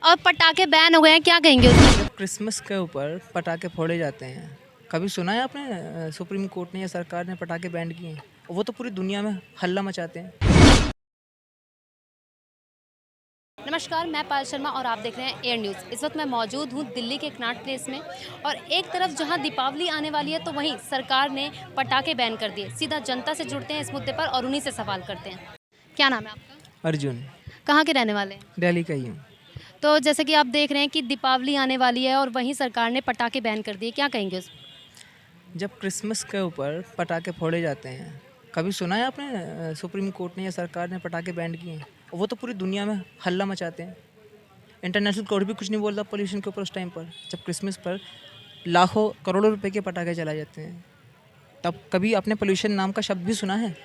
और पटाखे बैन हो गए हैं, क्या कहेंगे उसमें? जब क्रिसमस के ऊपर पटाखे फोड़े जाते हैं, कभी सुना है आपने सुप्रीम कोर्ट ने या सरकार ने पटाखे बैन किए हैं? वो तो पूरी दुनिया में हल्ला मचाते हैं। नमस्कार, मैं पायल शर्मा और आप देख रहे हैं एयर न्यूज़। इस वक्त मैं मौजूद हूँ दिल्ली के कनॉट प्लेस में और एक तरफ जहाँ दीपावली आने वाली है तो वहीं सरकार ने पटाखे बैन कर दिए। सीधा जनता से जुड़ते हैं इस मुद्दे पर और उन्हीं से सवाल करते हैं। क्या नाम है आपका? अर्जुन, कहाँ के रहने वाले हैं? दिल्ली का ही हूँ। तो जैसे कि आप देख रहे हैं कि दीपावली आने वाली है और वहीं सरकार ने पटाखे बैन कर दिए, क्या कहेंगे उसमें? जब क्रिसमस के ऊपर पटाखे फोड़े जाते हैं, कभी सुना है आपने सुप्रीम कोर्ट ने या सरकार ने पटाखे बैन किए हैं? वो तो पूरी दुनिया में हल्ला मचाते हैं। इंटरनेशनल कोर्ट भी कुछ नहीं बोलता पोल्यूशन के ऊपर उस टाइम पर, जब क्रिसमस पर लाखों करोड़ों रुपए के पटाखे चलाए जाते हैं। तब कभी आपने पोल्यूशन नाम का शब्द भी सुना है?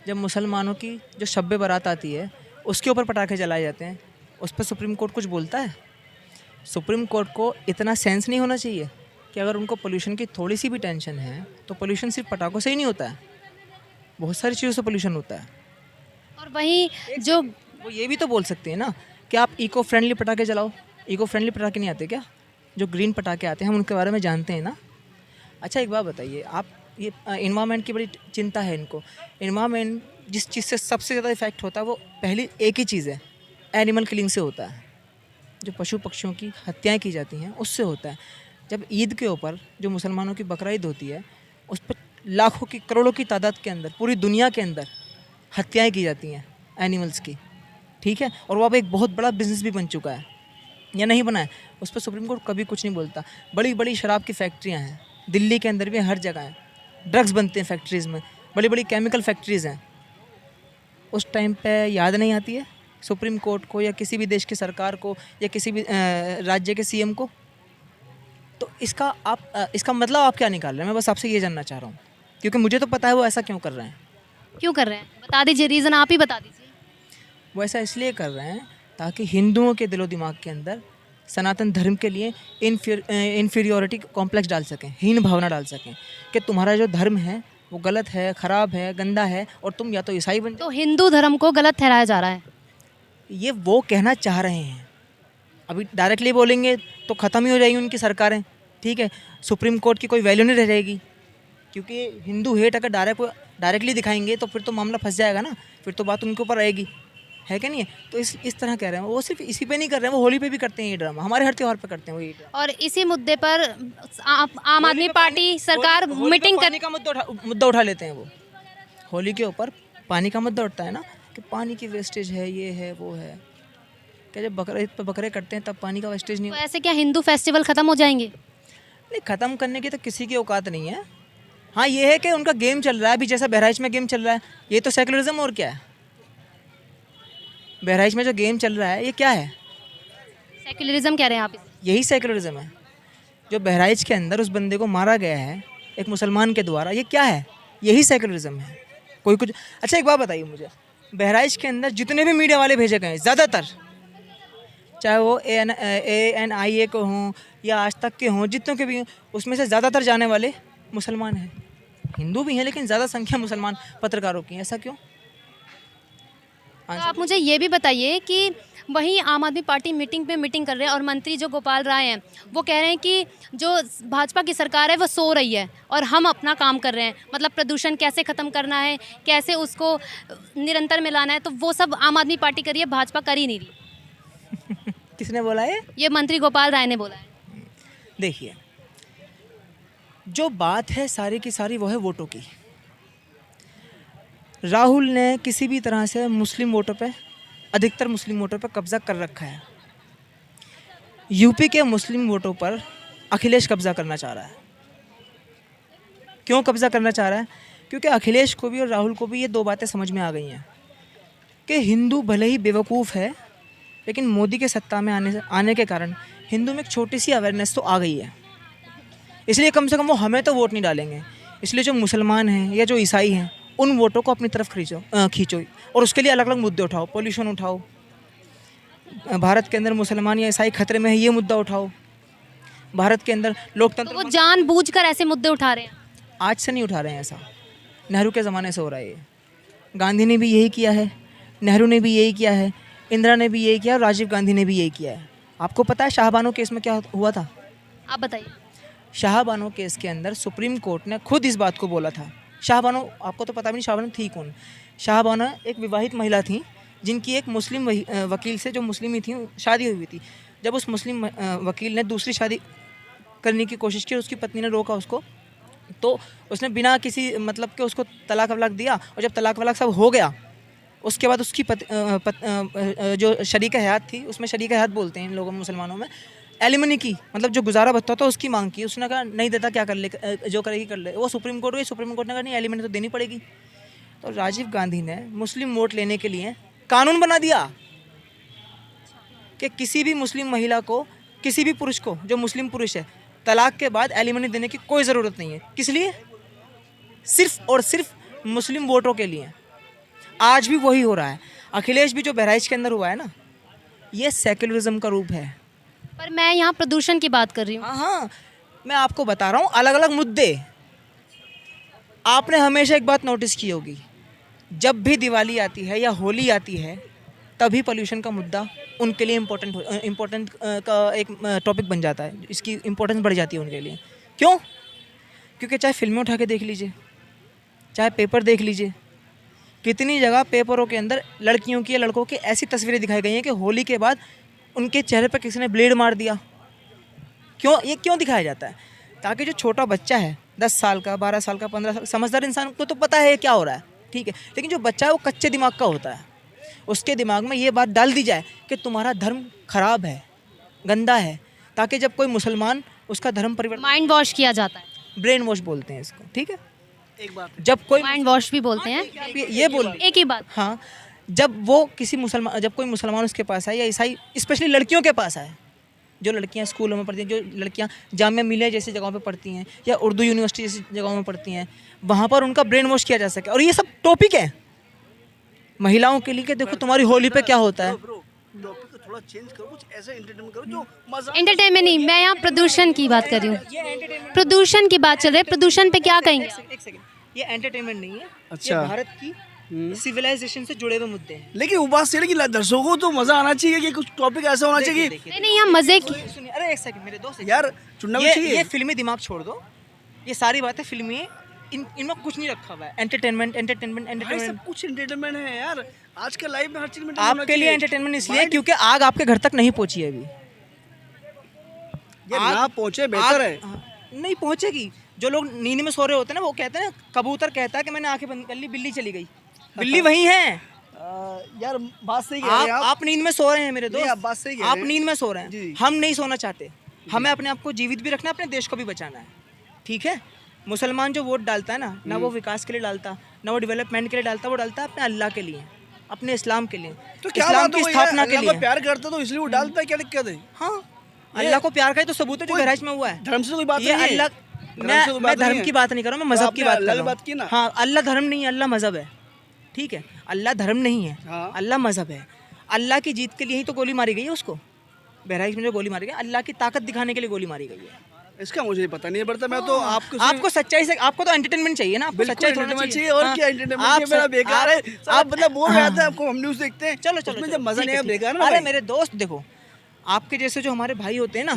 जब मुसलमानों की जो शब बारात आती है उसके ऊपर पटाखे जलाए जाते हैं, उस पर सुप्रीम कोर्ट कुछ बोलता है? सुप्रीम कोर्ट को इतना सेंस नहीं होना चाहिए कि अगर उनको पोल्यूशन की थोड़ी सी भी टेंशन है तो पोल्यूशन सिर्फ पटाखों से ही नहीं होता है, बहुत सारी चीज़ों से पोल्यूशन होता है। और वहीं जो वो ये भी तो बोल सकते हैं ना कि आप इको फ्रेंडली पटाखे जलाओ। इको फ्रेंडली पटाखे नहीं आते क्या? जो ग्रीन पटाखे आते हैं हम उनके बारे में जानते हैं ना। अच्छा एक बात बताइए, आप ये इन्वायरमेंट की बड़ी चिंता है इनको। इन्वायरमेंट जिस चीज़ से सबसे ज़्यादा इफेक्ट होता है वो पहली एक ही चीज़ है, एनिमल किलिंग से होता है। जो पशु पक्षियों की हत्याएं की जाती हैं उससे होता है। जब ईद के ऊपर जो मुसलमानों की बकरा ईद होती है उस पर लाखों की करोड़ों की तादाद के अंदर पूरी दुनिया के अंदर हत्याएं की जाती हैं एनिमल्स की, ठीक है? और वो अब एक बहुत बड़ा बिजनेस भी बन चुका है या नहीं बना है, उस पर सुप्रीम कोर्ट कभी कुछ नहीं बोलता। बड़ी बड़ी शराब की फैक्ट्रियाँ हैं दिल्ली के अंदर भी, हर जगह हैं। ड्रग्स बनते हैं फैक्ट्रीज़ में, बड़ी बड़ी केमिकल फैक्ट्रीज़ हैं। उस टाइम पे याद नहीं आती है सुप्रीम कोर्ट को या किसी भी देश की सरकार को या किसी भी राज्य के सीएम को? तो इसका मतलब आप क्या निकाल रहे हैं? मैं बस आपसे ये जानना चाह रहा हूँ, क्योंकि मुझे तो पता है वो ऐसा क्यों कर रहे हैं। क्यों कर रहे हैं, बता दीजिए, रीज़न आप ही बता दीजिए। वो ऐसा इसलिए कर रहे हैं ताकि हिंदुओं के दिलो दिमाग के अंदर सनातन धर्म के लिए इन्फीरियोरिटी कॉम्प्लेक्स डाल सकें, हीन भावना डाल सकें कि तुम्हारा जो धर्म है वो गलत है, ख़राब है, गंदा है और तुम या तो ईसाई बन जाओ। तो हिंदू धर्म को गलत ठहराया जा रहा है। ये वो कहना चाह रहे हैं। अभी डायरेक्टली बोलेंगे तो ख़त्म ही हो जाएगी उनकी सरकारें, ठीक है? सुप्रीम कोर्ट की कोई वैल्यू नहीं रह जाएगी, क्योंकि हिंदू हेट अगर डायरेक्टली दिखाएंगे तो फिर तो मामला फंस जाएगा ना, फिर तो बात उनके ऊपर रहेगी, है क्या नहीं है? तो इस तरह कह रहे हैं। वो सिर्फ इसी पे नहीं कर रहे हैं, वो होली पे भी करते हैं ये ड्रामा, हमारे हर त्यौहार पे करते हैं वो ये ड्रामा। और इसी मुद्दे पर आम आदमी पार्टी सरकार मीटिंग कर पानी का मुद्दा उठा लेते हैं वो। होली के ऊपर पानी का मुद्दा उठता है ना कि पानी की वेस्टेज है, ये है, वो है। क्या जब बकरीद पे बकरे करते हैं तब पानी का वेस्टेज नहीं तो ऐसे क्या हिंदू फेस्टिवल खत्म हो जाएंगे? नहीं, ख़त्म करने की तो किसी की औकात नहीं है। हाँ ये है कि उनका गेम चल रहा है अभी, जैसा बहराइच में गेम चल रहा है, ये तो सेकुलरिज्म और क्या है? बहराइच में जो गेम चल रहा है ये क्या है? सेक्युलरिज्म कह रहे हैं आप इसे? यही सेकुलरिज्म है। जो बहराइच के अंदर उस बंदे को मारा गया है एक मुसलमान के द्वारा, ये क्या है? यही सेकुलरिज्म है। कोई कुछ अच्छा एक बात बताइए मुझे, बहराइच के अंदर जितने भी मीडिया वाले भेजे गए हैं ज़्यादातर, चाहे वो ANIA को हों या आज तक के हों, जितनों के भी हों, उसमें से ज़्यादातर जाने वाले मुसलमान हैं। हिंदू भी हैं लेकिन ज़्यादा संख्या मुसलमान पत्रकारों की है। ऐसा क्यों? तो आप मुझे ये भी बताइए कि वहीं आम आदमी पार्टी मीटिंग कर रहे हैं और मंत्री जो गोपाल राय हैं वो कह रहे हैं कि जो भाजपा की सरकार है वो सो रही है और हम अपना काम कर रहे हैं, मतलब प्रदूषण कैसे ख़त्म करना है, कैसे उसको निरंतर में लाना है, तो वो सब आम आदमी पार्टी कर रही है, भाजपा कर ही नहीं रही। किसने बोला है? ये मंत्री गोपाल राय ने बोला है। देखिए, जो बात है सारी की सारी वो है वोटों की। राहुल ने किसी भी तरह से मुस्लिम वोटों पे, अधिकतर मुस्लिम वोटों पे कब्ज़ा कर रखा है। यूपी के मुस्लिम वोटों पर अखिलेश कब्ज़ा करना चाह रहा है। क्यों कब्ज़ा करना चाह रहा है? क्योंकि अखिलेश को भी और राहुल को भी ये दो बातें समझ में आ गई हैं कि हिंदू भले ही बेवकूफ़ है लेकिन मोदी के सत्ता में आने के कारण हिंदू में एक छोटी सी अवेयरनेस तो आ गई है, इसलिए कम से कम वो हमें तो वोट नहीं डालेंगे। इसलिए जो मुसलमान हैं या जो ईसाई हैं उन वोटों को अपनी तरफ खींचो और उसके लिए अलग अलग मुद्दे उठाओ। पोल्यूशन उठाओ, भारत के अंदर मुसलमान या ईसाई खतरे में है ये मुद्दा उठाओ, भारत के अंदर लोकतंत्र। तो वो जानबूझकर ऐसे मुद्दे उठा रहे हैं। आज से नहीं उठा रहे हैं, ऐसा नेहरू के ज़माने से हो रहा है ये। गांधी ने भी यही किया है, नेहरू ने भी यही किया है, इंदिरा ने भी यही किया और राजीव गांधी ने भी यही किया है। आपको पता है शाहबानो केस में क्या हुआ था? आप बताइए। शाहबानो केस के अंदर सुप्रीम कोर्ट ने खुद इस बात को बोला था। शाहबानो, आपको तो पता भी नहीं शाहबानो थी कौन। शाहबानो एक विवाहित महिला थी जिनकी एक मुस्लिम वकील से, जो मुस्लिम ही थी, शादी हुई थी। जब उस मुस्लिम वकील ने दूसरी शादी करने की कोशिश की, उसकी पत्नी ने रोका उसको, तो उसने बिना किसी मतलब के उसको तलाक वलाक दिया। और जब तलाक वलाक सब हो गया, उसके बाद उसकी जो शरीक हयात थी, उसमें शरीक हयात बोलते हैं इन लोगों मुसलमानों में, एलिमनी की, मतलब जो गुजारा भत्ता था उसकी मांग की। उसने कहा नहीं देता, क्या कर ले, जो करेगी कर ले। वो सुप्रीम कोर्ट गई, सुप्रीम कोर्ट ने कहा नहीं, एलिमनी तो देनी पड़ेगी। तो राजीव गांधी ने मुस्लिम वोट लेने के लिए कानून बना दिया कि किसी भी मुस्लिम महिला को, किसी भी पुरुष को जो मुस्लिम पुरुष है, तलाक के बाद एलिमनी देने की कोई ज़रूरत नहीं है। किस लिए? सिर्फ और सिर्फ मुस्लिम वोटों के लिए। आज भी वही हो रहा है। अखिलेश भी जो बहराइच के अंदर हुआ है ना, ये सेक्युलरिज्म का रूप है। पर मैं यहाँ प्रदूषण की बात कर रही हूँ। हाँ हाँ, मैं आपको बता रहा हूँ अलग अलग मुद्दे। आपने हमेशा एक बात नोटिस की होगी, जब भी दिवाली आती है या होली आती है, तभी पोल्यूशन का मुद्दा उनके लिए इम्पोर्टेंट का एक टॉपिक बन जाता है। इसकी इम्पोर्टेंस बढ़ जाती है उनके लिए। क्यों? क्योंकि चाहे फिल्में उठा के देख लीजिए, चाहे पेपर देख लीजिए, कितनी जगह पेपरों के अंदर लड़कियों की या लड़कों की ऐसी तस्वीरें दिखाई गई हैं कि होली के बाद उनके चेहरे पर किसी ने ब्लेड मार दिया। क्यों? ये क्यों दिखाया जाता है? ताकि जो छोटा बच्चा है, 10 साल का, 12 साल का, 15 साल, समझदार इंसान को तो पता है क्या हो रहा है, ठीक है, लेकिन जो बच्चा है वो कच्चे दिमाग का होता है। उसके दिमाग में ये बात डाल दी जाए कि तुम्हारा धर्म खराब है, गंदा है, ताकि जब कोई मुसलमान उसका धर्म परिवर्तन, माइंड वॉश किया जाता है। ब्रेन वॉश बोलते हैं इसको, ठीक है। एक बात, जब कोई माइंड वॉश भी बोलते हैं, ये बोल, एक ही बात। हाँ, जब वो किसी मुसलमान, जब कोई मुसलमान उसके पास आए या ईसाई, स्पेशली लड़कियों के पास आए, जो लड़कियां स्कूलों में पढ़ती हैं, जो लड़कियां जामिया मिलिया जैसी जगहों पे पढ़ती हैं या उर्दू यूनिवर्सिटी जैसी जगहों में पढ़ती हैं, वहाँ पर उनका ब्रेन वॉश किया जा सके। और ये सब टॉपिक है महिलाओं के लिए कि देखो तुम्हारी होली पे क्या होता है। थोड़ा चेंज करो, कुछ ऐसा एंटरटेनमेंट करो जो मजा। एंटरटेनमेंट नहीं, मैं यहाँ प्रदूषण की बात कर रही हूँ। प्रदूषण की बात चल रही है, प्रदूषण पे क्या कहेंगे? एक सेकंड, ये एंटरटेनमेंट नहीं है। अच्छा। ये भारत की सिविलाइजेशन से जुड़े हुए मुद्दे हैं। लेकिन वो बात सही है कि दर्शकों को तो मजा आना चाहिए कि कुछ टॉपिक ऐसा होना चाहिए कि नहीं नहीं, यहाँ मजे की। सुनिए, अरे एक सेकंड मेरे दोस्त, यार चुनना भी ये चाहिए। फिल्मी दिमाग छोड़ दो, ये सारी बातें फिल्मी, इनमें कुछ नहीं रखा हुआ है। एंटरटेनमेंट एंटरटेनमेंट भाई एंटरटेनमेंट सब कुछ एंटरटेनमेंट है यार, आज के लाइफ में हर चीज में आपके लिए एंटरटेनमेंट इसलिए क्योंकि आग आपके घर तक नहीं पहुंची है अभी। ना पहुंचे बेहतर है। नहीं पहुंचेगी। जो लोग नींद में सो रहे होते हैं ना, वो कहते हैं ना, कबूतर कहता है कि मैंने आंखें बंद कर ली, बिल्ली चली गई। बिल्ली वही है। यार बात सही कह रहे हैं आप नींद में सो रहे हैं मेरे दोस्त, आप बात सही कह रहे आप हैं। नींद में सो रहे हैं, जी। हम नहीं सोना चाहते। हमें अपने आप को जीवित भी रखना है, अपने देश को भी बचाना है, ठीक है। मुसलमान जो वोट डालता है ना वो विकास के लिए डालता, ना वो डेवलपमेंट के लिए डालता, वो डालता है अपने अल्लाह के लिए, अपने इस्लाम के लिए, तो क्या इस्लाम बात की है, स्थापना के लिए। प्यार करता तो इसलिए वो डालता है, क्या दिक्कत है? हाँ, अल्लाह को प्यार का ही तो सबूत है जो बहराइच में हुआ है। धर्म से कोई बात ये नहीं है। अल्लाह, मैं धर्म की बात नहीं कर रहा हूँ, मैं मजहब की बात कर रहा की ना। हूँ। हाँ, अल्लाह धर्म नहीं है, अल्लाह मजहब है, ठीक है। अल्लाह धर्म नहीं है, हाँ। अल्लाह मजहब है। अल्लाह की जीत के लिए ही तो गोली मारी गई है उसको। बहराइच में जो गोली मारी गई, अल्लाह की ताकत दिखाने के लिए गोली मारी गई है। इसका मुझे पता नहीं है, बट मैं तो आपको सच्चाई से, आपको तो एंटरटेनमेंट चाहिए ना, आपको सच्चाई थोड़ा एंटरटेनमेंट चाहिए। चाहिए। और हाँ, क्या एंटरटेनमेंट मेरा बेकार है। आप मतलब बोर हो जाता है, आपको हम न्यूज़ देखते हैं, चलो चलो उसमें चलो, जब मजा ठीक नहीं है, है, ठीक है। बेकार ना अरे भाई। मेरे दोस्त देखो, आपके जैसे जो हमारे भाई होते हैं ना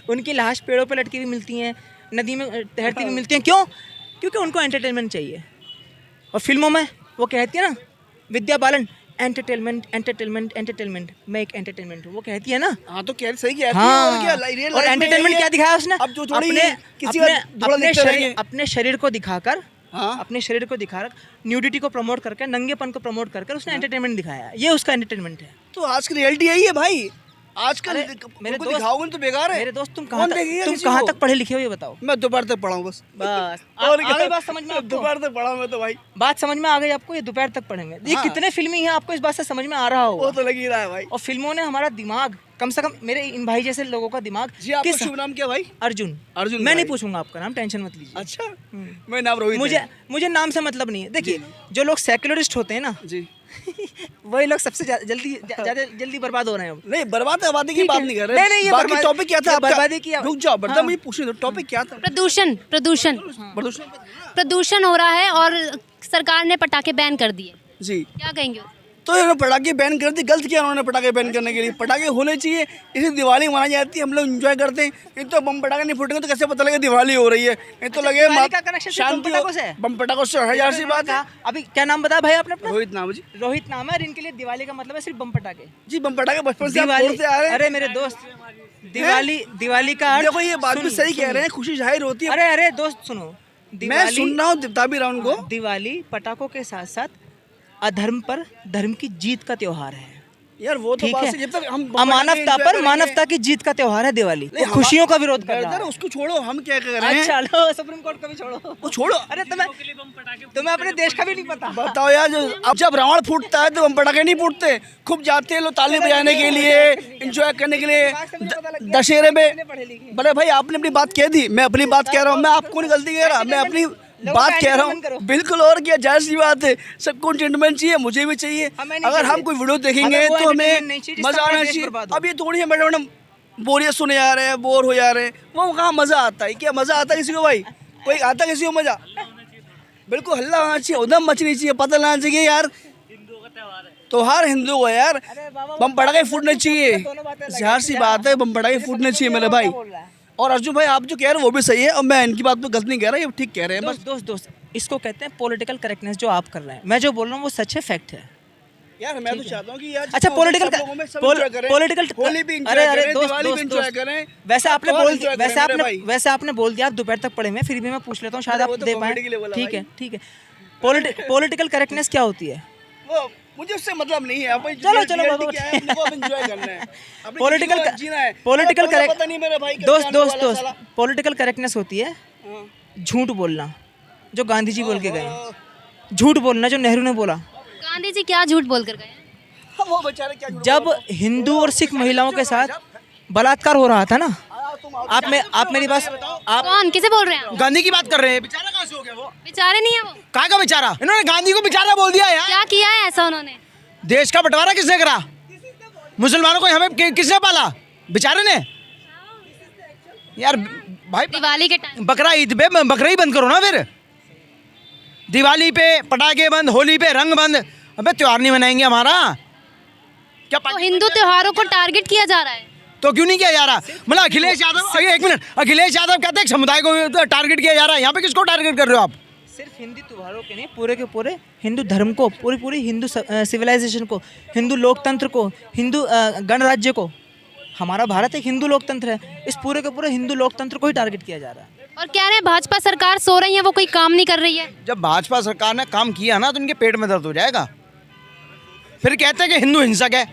उनकी लाश पेड़ों पे लटकी हुई मिलती हैं, नदी में तैरती हुई मिलती हैं। क्यों? क्योंकि उनको एंटरटेनमेंट चाहिए। और फिल्मों में वो कहती है ना, Vidya Balan, entertainment entertainment entertainment, मैं एक एंटरटेनमेंट हूँ, वो कहती है ना। हाँ तो क्या सही क्या है। हाँ, और क्या रियल और लाइफ में एंटरटेनमेंट यही क्या है। दिखाया उसने? अब जो थोड़ी अपने किसी का धोला देखते रहेंगे। अपने शरीर को दिखाकर, हाँ। अपने शरीर को दिखाकर न्यूडिटी को प्रमोट करके, नंगेपन को प्रमोट करके उसने एंटरटेनमेंट दिखाया है। ये उसका एंटरटेनमेंट है। तो आज की रियलिटी यही है भाई। आजकल मेरे दोस्त दिखाओगे तो बेकार है। मेरे दोस्त, तुम कौन कहाँ देखेगा तक, तुम किसी कहाँ को? तक पढ़े लिखे हो ये बताओ। मैं दोपहर तक पढ़ा हूँ बस। बस और आ गई बात समझ में आपको? दोपहर तक पढ़ा हूँ मैं तो भाई। बात समझ में आ गई आपको? ये दोपहर तक पढ़ेंगे। ये हाँ। कितने फिल्मी हैं, आपको इस बात से समझ में आ रहा वो होगा। तो लग ही रहा है भाई। और फिल्मों ने हमारा दिमाग, कम से कम मेरे इन भाई जैसे लोगों का दिमाग, जी आपका शुभ नाम क्या भाई? अर्जुन। अर्जुन मैं नहीं भाई। पूछूंगा आपका नाम, टेंशन मत लीजिए। अच्छा, मैं नाम रोहित मुझे नाम से मतलब नहीं है। देखिए, जो लोग सेक्युलरिस्ट होते हैं ना, जी। वही लोग सबसे ज्यादा जल्दी बर्बाद हो रहे हैं अब। नहीं, बर्बाद आबादी की ठीक बात है। नहीं कर रहे। नहीं, ये बाकी टॉपिक क्या था ये आपका? बर्बादी की। रुक जाओ बर्दा, हाँ। मुझे पूछने दो टॉपिक क्या था। प्रदूषण प्रदूषण प्रदूषण। प्रदूषण हो रहा है और सरकार ने पटाखे बैन कर दिए, जी। क्या कहेंगे? तो इन्होंने पटाखे बैन कर दी, गलत किया उन्होंने पटाखे बैन करने के लिए। पटाखे होने चाहिए, इसी दिवाली मनाई जाती है, हम लोग एंजॉय करते हैं। नहीं तो बम पटाखे नहीं फूटेंगे तो कैसे पता लगे दिवाली हो रही है? नहीं तो लगे दिवाली का connection सिर्फ बम पटाखों से है? बम पटाखों से 1000 सी बात है। अभी क्या नाम बताया भाई आपने अपना? रोहित नाम है जी। रोहित नाम है, और इनके लिए दिवाली का मतलब है सिर्फ बम पटाखे। जी बम पटाखे बचपन से आप दिवाली, फोड़ते आ रहे हैं। अरे मेरे दोस्त, दिवाली का अर्थ, देखो ये बात भी सही कह रहे हैं, खुशी जाहिर होती है। अरे दोस्त सुनो, मैं सुन रहा हूँ, बता भी रहा हूँ उनको। दिवाली पटाखों के साथ साथ अधर्म पर धर्म की जीत का त्योहार है यार वो तो ठीक बात है। से जब तक हम अमानवता पर मानवता की जीत का त्योहार है दिवाली। वो खुशियों का विरोध कर रहा है। उसको छोड़ो, हम क्या कर रहे हैं? अच्छा लो, सुप्रीम कोर्ट का भी छोड़ो, वो छोड़ो। अरे तुम्हें अपने देश का भी नहीं पता। बताओ यार, अब जब रावण फूटता है तो बम पटाखे नहीं फूटते, खूब जाते हैं लोग ताली बजाने के लिए, एंजॉय करने के लिए। दशहरे में बड़े भाई आपने अपनी बात कह दी, मैं अपनी बात कह रहा हूँ, मैं आपको नहीं गलती कह रहा, मैं अपनी बात कह रहा हूँ। बिल्कुल, और क्या, जायज सी बात है, सबको एंटरटेनमेंट चाहिए, मुझे भी चाहिए। अगर हम कोई वीडियो देखेंगे तो हमें मजा आना चाहिए। अब ये थोड़ी है मैडम बोरियत सुने जा रहे हैं, बोर हो जा रहे हैं, वो कहाँ मजा आता है? क्या मजा आता है किसी को भाई? कोई आता किसी को मजा? बिल्कुल हल्ला होना चाहिए, उधम मचनी चाहिए, पता लगना चाहिए यार त्योहार हिंदू को यार। बम पटाखे फूटने चाहिए, जाहिर सी बात है, बम पटाखे फूटने चाहिए मेरे भाई। और अर्जुन भाई आप जो कह रहे हैं वो भी सही है, और मैं इनकी बात पे गलत नहीं कह रहा, ये ठीक कह रहे हैं। बस दोस्त इसको कहते हैं पॉलिटिकल करेक्टनेस। जो आप कर रहे हैं, मैं जो बोल रहा हूँ वो सच है, फैक्ट है यार। मैं तो चाहता हूँ कि यार अच्छा पॉलिटिकल होली भी एंजॉय करें। वैसे आपने बोल दिया, आप दोपहर तक पढ़े हुए हैं, फिर भी मैं पूछ लेता हूँ, शायद आप दे पाए। ठीक है। पॉलिटिकल करेक्टनेस क्या होती है? वो मुझे उससे मतलब नहीं है। चलो दोस्त पॉलिटिकल करेक्टनेस होती है झूठ बोलना, जो गांधी जी बोल के गए, झूठ बोलना जो नेहरू ने बोला। गांधी जी क्या झूठ बोल कर गए? वो बेचारे क्या जब हिंदू और सिख महिलाओं के साथ बलात्कार हो रहा था ना, आप मेरी बात, आप कौन, किसे बोल रहे हैं? गांधी की बात कर रहे हैं। बेचारा कहाँ से हो गया वो? बेचारे नहीं है वो। कहाँ का बेचारा? इन्होंने गांधी को बेचारा बोल दिया यार। क्या किया है ऐसा उन्होंने? देश का बंटवारा किसने करा? मुसलमानों को हमें किसने पाला? बेचारे ने यार। भाई दिवाली के टाइम बकरा ईद पे बकरा ही बंद करो ना फिर। दिवाली पे पटाखे बंद, होली पे रंग बंद, अबे त्योहार नहीं मनाएंगे हमारा क्या? तो हिंदू त्योहारों को टारगेट किया जा रहा है, तो क्यों नहीं किया जा रहा? मतलब अखिलेश यादव, एक मिनट, अखिलेश यादव कहते हैं समुदाय को टारगेट किया जा रहा है, यहाँ पे किसको टारगेट कर रहे हो आप? सिर्फ हिंदू त्योहारों के नहीं, पूरे के पूरे हिंदू धर्म को, पूरी हिंदू सिविलाइजेशन को, हिंदू लोकतंत्र को, हिंदू गणराज्य को। हमारा भारत एक हिंदू लोकतंत्र है, इस पूरे के पूरे हिंदू लोकतंत्र को ही टारगेट किया जा रहा है। और कह रहे हैं भाजपा सरकार सो रही है, वो कोई काम नहीं कर रही है। जब भाजपा सरकार ने काम किया ना तो उनके पेट में दर्द हो जाएगा। फिर कहते हैं कि हिंदू हिंसक है,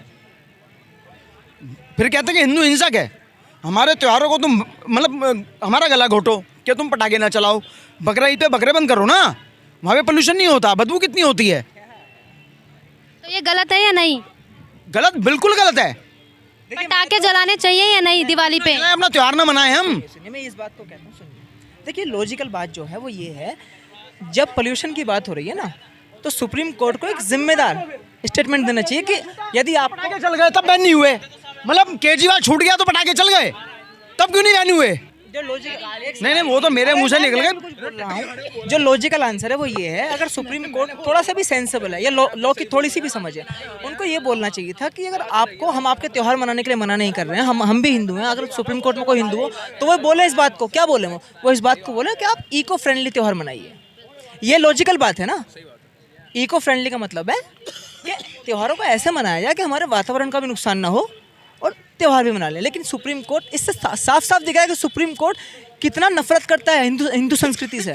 फिर कहते हैं कि हिंदू हिंसक है। हमारे त्योहारों को तुम मतलब हमारा गला घोटो कि तुम पटाखे ना चलाओ, बकरा ईद पे बकरे बंद करो ना, वहाँ पे पोल्यूशन नहीं होता, बदबू कितनी होती है। तो ये गलत है या नहीं? गलत, बिल्कुल गलत है। पटाखे जलाने चाहिए या नहीं दिवाली पे? अपना त्योहार ना मनाएं हम। सुनिए, मैं इस बात को कहता हूँ, सुनिए, देखिए लॉजिकल बात जो है वो ये है, जब पोल्यूशन की बात हो रही है ना, तो सुप्रीम कोर्ट को एक जिम्मेदार स्टेटमेंट देना चाहिए कि यदि आप पटाखे चल गए तब बैन नहीं हुए, मतलब केजरीवाल छूट गया तो पटाखे चल गए, तब क्यों नहीं बैन हुए? जो लॉजिकल नहीं वो तो मेरे मुंह से निकल गए। जो लॉजिकल आंसर है वो ये है, अगर सुप्रीम कोर्ट थोड़ा सा भी सेंसेबल है या लॉ की थोड़ी सी भी समझ है, उनको ये बोलना चाहिए था कि अगर आपको, हम आपके त्योहार मनाने के लिए मना नहीं कर रहे हैं, हम भी हिंदू हैं, अगर सुप्रीम कोर्ट में कोई हिंदू हो तो वो बोले इस बात को, क्या बोले वो इस बात को बोले कि आप इको फ्रेंडली त्योहार मनाइए। ये लॉजिकल बात है ना। इको फ्रेंडली का मतलब है कि त्योहारों को ऐसे मनाया जाए कि हमारे वातावरण का भी नुकसान ना हो और त्यौहार भी मना लें। लेकिन सुप्रीम कोर्ट, इससे साफ साफ दिखा है कि सुप्रीम कोर्ट कितना नफरत करता है हिंदू संस्कृति से।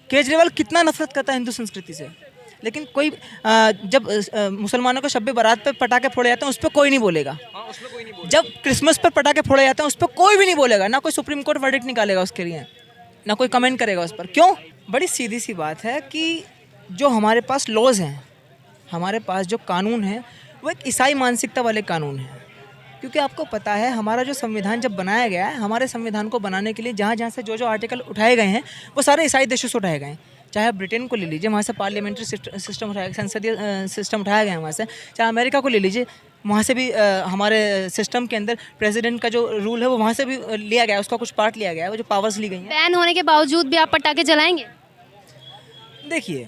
केजरीवाल कितना नफरत करता है हिंदू संस्कृति से। लेकिन कोई जब मुसलमानों को शब बारात पे पटाखे फोड़े जाते हैं उस पर कोई नहीं बोलेगा। जब क्रिसमस पर पटाखे फोड़े जाते हैं उस पर कोई भी नहीं बोलेगा, ना कोई सुप्रीम कोर्ट वर्डिक्ट निकालेगा उसके लिए, ना कोई कमेंट करेगा उस पर। क्यों? बड़ी सीधी सी बात है कि जो हमारे पास लॉज हैं, हमारे पास जो कानून हैं, वो एक ईसाई मानसिकता वाले कानून हैं। क्योंकि आपको पता है हमारा जो संविधान जब बनाया गया है, हमारे संविधान को बनाने के लिए जहाँ जहाँ से जो आर्टिकल उठाए गए हैं वो सारे ईसाई देशों से उठाए गए हैं। चाहे आप ब्रिटेन को ले लीजिए, वहाँ से पार्लियामेंट्री सिस्टम उठाया, संसदीय सिस्टम उठाया गया है वहाँ से। चाहे अमेरिका को ले लीजिए, वहाँ से भी हमारे सिस्टम के अंदर प्रेसिडेंट का जो रूल है वो वहाँ से भी लिया गया है, उसका कुछ पार्ट लिया गया है, वो जो पावर्स ली गई हैं। बैन होने के बावजूद भी आप पटाखे जलाएंगे? देखिए,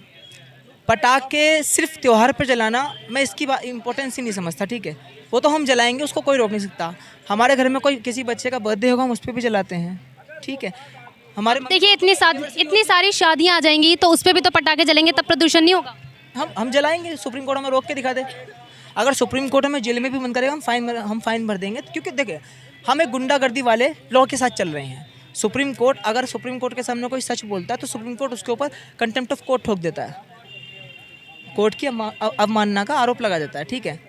पटाखे सिर्फ त्यौहार पर जलाना, मैं इसकी इम्पोर्टेंस ही नहीं समझता, ठीक है। वो तो हम जलाएंगे, उसको कोई रोक नहीं सकता। हमारे घर में कोई किसी बच्चे का बर्थडे होगा, हम उस पर भी जलाते हैं, ठीक है। हमारे देखिए इतनी सारी शादियां आ जाएंगी तो उस पर भी तो पटाखे जलेंगे, तब प्रदूषण नहीं होगा। हम जलाएंगे, सुप्रीम कोर्ट हमें रोक के दिखा दे। अगर सुप्रीम कोर्ट हमें जेल में भी बंद करेगा, हम फाइन भर देंगे, क्योंकि देखिए हम एक गुंडागर्दी वाले लॉ के साथ चल रहे हैं। सुप्रीम कोर्ट अगर सुप्रीम कोर्ट के सामने कोई सच बोलता है तो सुप्रीम कोर्ट उसके ऊपर कंटेम्प्ट ऑफ कोर्ट ठोक देता है, कोर्ट की अवमानना का आरोप लगा देता है, ठीक है।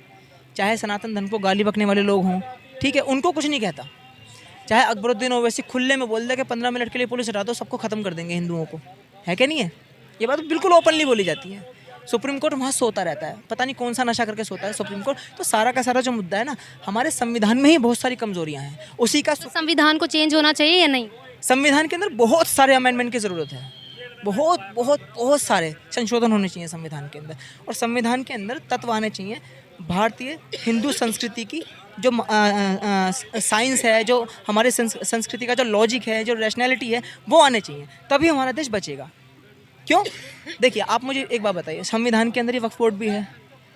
चाहे सनातन धर्म को गाली बकने वाले लोग हों, ठीक है, उनको कुछ नहीं कहता। चाहे अकबरुद्दीन ओवैसी खुले में बोल दे कि 15 मिनट के लिए पुलिस हटा दो, सबको खत्म कर देंगे हिंदुओं को, है क्या नहीं है? ये बात बिल्कुल ओपनली बोली जाती है। सुप्रीम कोर्ट वहाँ सोता रहता है, पता नहीं कौन सा नशा करके सोता है सुप्रीम कोर्ट। तो सारा का सारा जो मुद्दा है ना, हमारे संविधान में ही बहुत सारी कमजोरियां हैं, उसी का संविधान को चेंज होना चाहिए या नहीं? संविधान के अंदर बहुत सारे अमेंडमेंट की ज़रूरत है, बहुत बहुत बहुत सारे संशोधन होने चाहिए संविधान के अंदर। और संविधान के अंदर तत्व आने चाहिए भारतीय हिंदू संस्कृति की, जो साइंस है, जो हमारे संस्कृति का जो लॉजिक है, जो रैशनैलिटी है, वो आने चाहिए, तभी हमारा देश बचेगा। क्यों? देखिए आप मुझे एक बात बताइए, संविधान के अंदर ही वक्फ बोर्ड भी है,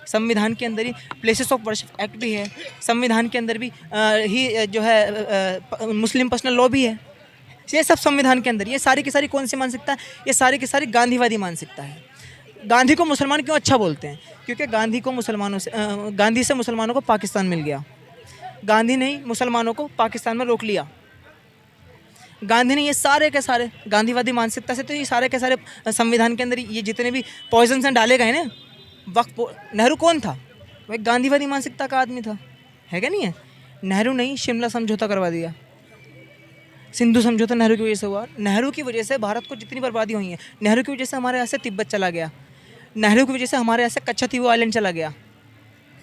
संविधान के अंदर ही प्लेसेस ऑफ वर्शिप एक्ट भी है, संविधान के अंदर भी ही जो है मुस्लिम पर्सनल लॉ भी है। ये सब संविधान के अंदर, ये सारी की सारी कौन सी मानसिकता है? ये सारी की सारी गांधीवादी मानसिकता है। गांधी को मुसलमान क्यों अच्छा बोलते हैं? क्योंकि गांधी से मुसलमानों को पाकिस्तान मिल गया। गांधी ने ही मुसलमानों को पाकिस्तान में रोक लिया। गांधी ने ये सारे के सारे गांधीवादी मानसिकता से, तो ये सारे के सारे संविधान के अंदर ये जितने भी पॉइजन डाले गए ना, नेहरू कौन था? वो एक गांधीवादी मानसिकता का आदमी था, है क्या नहीं है? नेहरू ने ही शिमला समझौता करवा दिया, सिंधु समझौता नेहरू की वजह से हुआ। नेहरू की वजह से भारत को जितनी बर्बादी हुई है, नेहरू की वजह से हमारे यहाँ से तिब्बत चला गया, नेहरू की वजह से हमारे यहाँ से कच्छतीव आइलैंड चला गया,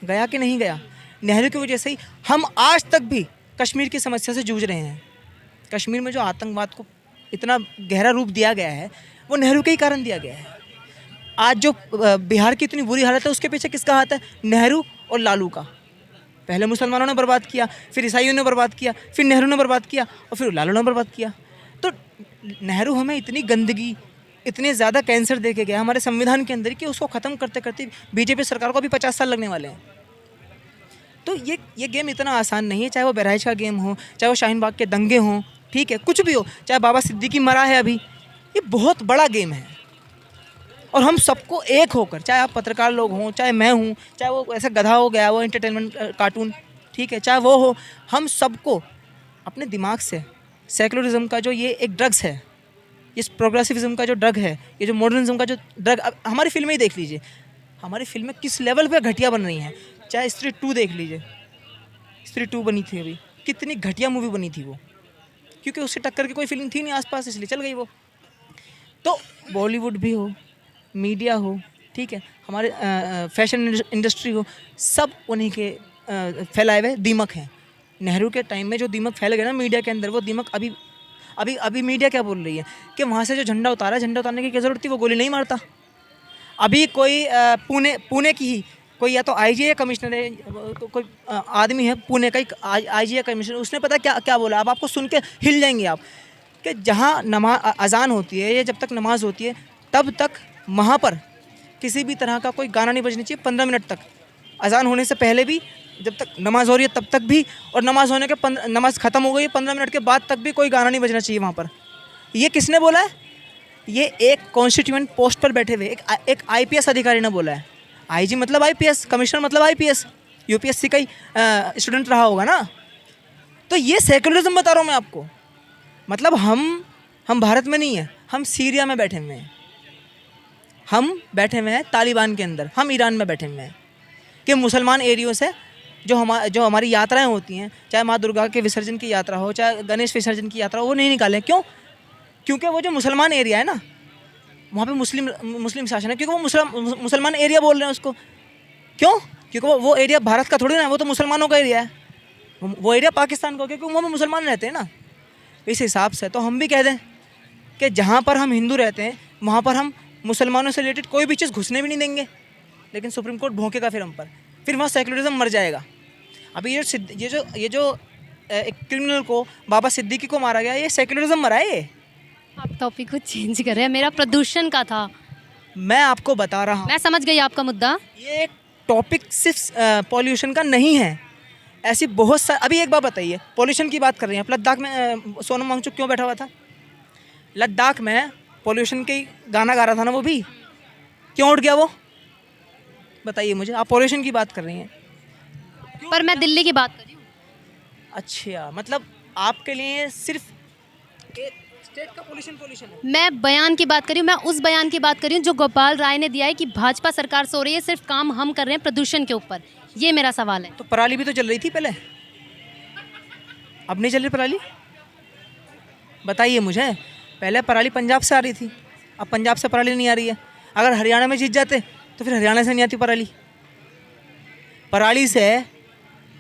गया कि नहीं गया? नेहरू की वजह से ही हम आज तक भी कश्मीर की समस्या से जूझ रहे हैं। कश्मीर में जो आतंकवाद को इतना गहरा रूप दिया गया है, वो नेहरू के ही कारण दिया गया है। आज जो बिहार की इतनी बुरी हालत है, उसके पीछे किसका हाथ है? नेहरू और लालू का। पहले मुसलमानों ने बर्बाद किया, फिर ईसाइयों ने बर्बाद किया, फिर नेहरू ने बर्बाद किया, और फिर लालू ने बर्बाद किया। तो नेहरू हमें इतनी गंदगी, इतने ज़्यादा कैंसर दे के गया हमारे संविधान के अंदर कि उसको ख़त्म करते करते बीजेपी सरकार को भी 50 साल लगने वाले हैं। तो ये गेम इतना आसान नहीं है, चाहे वो बहराइच का गेम हो, चाहे वो शाहीन बाग के दंगे हों, ठीक है, कुछ भी हो, चाहे बाबा सिद्दीकी मरा है अभी, ये बहुत बड़ा गेम है। और हम सबको एक होकर, चाहे आप पत्रकार लोग हों, चाहे मैं हूँ, चाहे वो ऐसा गधा हो गया वो एंटरटेनमेंट कार्टून, ठीक है, चाहे वो हो, हम सबको अपने दिमाग से सेकुलरिज्म का जो ये एक ड्रग्स है, इस प्रोग्रेसिविज्म का जो ड्रग है, ये जो मॉडर्निज्म का जो ड्रग, अब हमारी फिल्में ही देख लीजिए, हमारी फिल्में किस लेवल पे घटिया बन रही हैं। चाहे स्त्री 2 देख लीजिए, स्त्री 2 बनी थी अभी, कितनी घटिया मूवी बनी थी वो, क्योंकि उससे टक्कर की कोई फिल्म थी नहीं आसपास, इसलिए चल गई वो। तो बॉलीवुड भी हो, मीडिया हो, ठीक है, हमारे फैशन इंडस्ट्री हो, सब उन्हीं के फैलाए हुए दीमक हैं। नेहरू के टाइम में जो दीमक फैल गए ना मीडिया के अंदर, वो दीमक अभी मीडिया क्या बोल रही है कि वहाँ से जो झंडा उतारा, झंडा उतारने की क्या ज़रूरत थी? वो गोली नहीं मारता। अभी कोई पुणे की ही कोई या तो आईजी या कमिश्नर है, कोई आदमी है पुणे का ही आईजी या कमिश्नर, उसने पता क्या बोला? अब आपको सुन के हिल जाएंगे आप, कि जहाँ अजान होती है या जब तक नमाज होती है, तब तक वहाँ पर किसी भी तरह का कोई गाना नहीं बजनी चाहिए 15 मिनट तक। अजान होने से पहले भी, जब तक नमाज हो रही है तब तक भी, और नमाज होने के नमाज ख़त्म हो गई 15 मिनट के बाद तक भी कोई गाना नहीं बजना चाहिए वहाँ पर। ये किसने बोला है? ये एक कॉन्स्टिट्यूएंट पोस्ट पर बैठे हुए एक आईपीएस अधिकारी ने बोला है। आईजी मतलब आईपीएस, कमिश्नर मतलब आईपीएस, यूपीएससी का ही स्टूडेंट रहा होगा ना। तो ये सेकुलरिज्म बता रहा हूँ मैं आपको। मतलब हम भारत में नहीं है, हम सीरिया में बैठे हुए हैं, हम बैठे हुए हैं तालिबान के अंदर, हम ईरान में बैठे हुए हैं, कि मुसलमान एरियो से जो हमारी यात्राएं होती हैं, चाहे माँ दुर्गा के विसर्जन की यात्रा हो, चाहे गणेश विसर्जन की यात्रा हो, वो नहीं निकालें। क्यों? क्योंकि वो जो मुसलमान एरिया है ना, वहाँ पे मुस्लिम शासन है, क्योंकि वो मुसलमान एरिया बोल रहे हैं उसको। क्यों? क्योंकि वो एरिया भारत का थोड़ी ना है, वो तो मुसलमानों का एरिया है, वो एरिया पाकिस्तान का, क्योंकि वहाँ मुसलमान रहते हैं ना। इस हिसाब से तो हम भी कह दें कि जहाँ पर हम हिंदू रहते हैं वहाँ पर हम मुसलमानों से रिलेटेड कोई भी चीज़ घुसने भी नहीं देंगे। लेकिन सुप्रीम कोर्ट भौंकेगा फिर हम पर, फिर वहाँ सेकुलरिज्म मर जाएगा। अभी ये जो एक क्रिमिनल को, बाबा सिद्दीकी को मारा गया, ये सेकुलरिज्म मरा है। ये आप टॉपिक को चेंज कर रहे हैं, मेरा प्रदूषण का था। मैं आपको बता रहा हूँ, मैं समझ गई आपका मुद्दा। ये टॉपिक सिर्फ पॉल्यूशन का नहीं है, ऐसी बहुत सारी। अभी एक बात बताइए, पॉल्यूशन की बात कर रही हैं आप, लद्दाख में सोनम वांगचुक क्यों बैठा हुआ था? लद्दाख में पॉल्यूशन के ही गाना गा रहा था ना, वो भी क्यों उठ गया वो? बताइए मुझे, आप पॉल्यूशन की बात कर रही हैं। पर मैं दिल्ली की बात कर रही हूँ। अच्छा, मतलब आपके लिए सिर्फ एक स्टेट का पॉल्यूशन है। मैं बयान की बात कर रही हूँ, मैं उस बयान की बात कर रही हूँ जो गोपाल राय ने दिया है कि भाजपा सरकार सो रही है, सिर्फ काम हम कर रहे हैं प्रदूषण के ऊपर। ये मेरा सवाल है। तो पराली भी तो चल रही थी पहले, अब नहीं चल रही पराली? बताइए मुझे, पहले पराली पंजाब से आ रही थी, अब पंजाब से पराली नहीं आ रही है। अगर हरियाणा में जीत जाते तो फिर हरियाणा से नहीं आती पराली। पराली से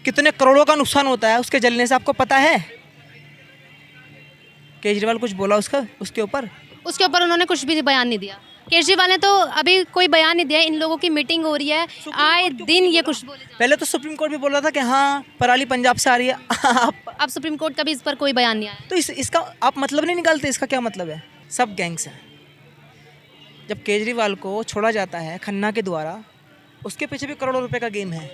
कितने करोड़ों का नुकसान होता है उसके जलने से, आपको पता है? केजरीवाल कुछ बोला उसके ऊपर? उसके ऊपर उन्होंने कुछ भी बयान नहीं दिया। केजरीवाल ने तो अभी कोई बयान नहीं दिया। इन लोगों की मीटिंग हो रही है, आए दिन ये कुछ बोले जा रहे हैं। पहले तो सुप्रीम कोर्ट भी बोल रहा था कि हाँ पराली पंजाब से आ रही है। अब सुप्रीम कोर्ट का भी इस पर कोई बयान नहीं आया। तो इसका आप मतलब नहीं निकालते, इसका क्या मतलब है? सब गैंग्स हैं। जब केजरीवाल को छोड़ा जाता है खन्ना के द्वारा, उसके पीछे भी करोड़ों रुपए का गेम है।